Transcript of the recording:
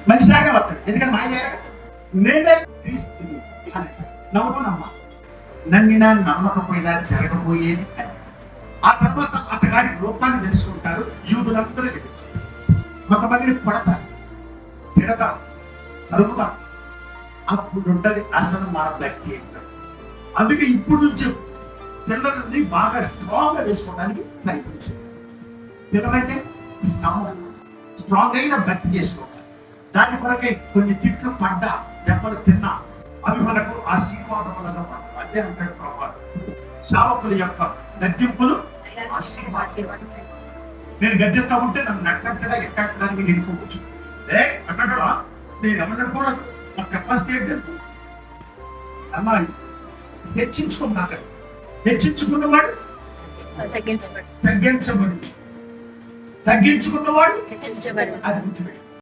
మనిషిలాగా వస్తాడు. ఎందుకంటే మాయ నేనే క్రీస్తుని అని నవ్వుతానమ్మా. నమ్మినా నమ్మకపోయినా జరగబోయేది అని. ఆ తర్వాత అతగాడి రూపాన్ని తెలుసుకుంటారు యూదులందరూ. కొంతమందిని కొడతారు, తిడతారు, తరుముతారు. అప్పుడు ఉంటుంది అసలు మన భక్తి ఏంటో. అందుకే ఇప్పుడు నుంచి పిల్లల్ని బాగా స్ట్రాంగ్ గా వేసుకోవడానికి ప్రయత్నం చేయాలి. పిల్లలంటే స్ట్రాంగ్ అయిన భక్తి చేసుకోవాలి. దాని కొరకై కొన్ని తిట్లు పడ్డా, దెబ్బలు తిన్నా అవి మనకు ఆశీర్వాదములుగా పడ్డాయి. అదే అంటాడు ప్రభువు, సేవకుల యొక్క గద్దింపులు ఆశీర్వాదం. నేను గద్దెస్తా ఉంటే నన్ను నట్టడా ఎట్టడానికి నేను వెళ్ళిపోవచ్చు. అట్టడా నేను ఎవరిని కూడా నా కెపాసిటీ ఏంటంటే అమ్మా హెచ్చించుకున్నాక హెచ్చించుకున్నవాడు తగ్గించబడి తగ్గించుకున్నవాడు అది గుర్తుపెట్టి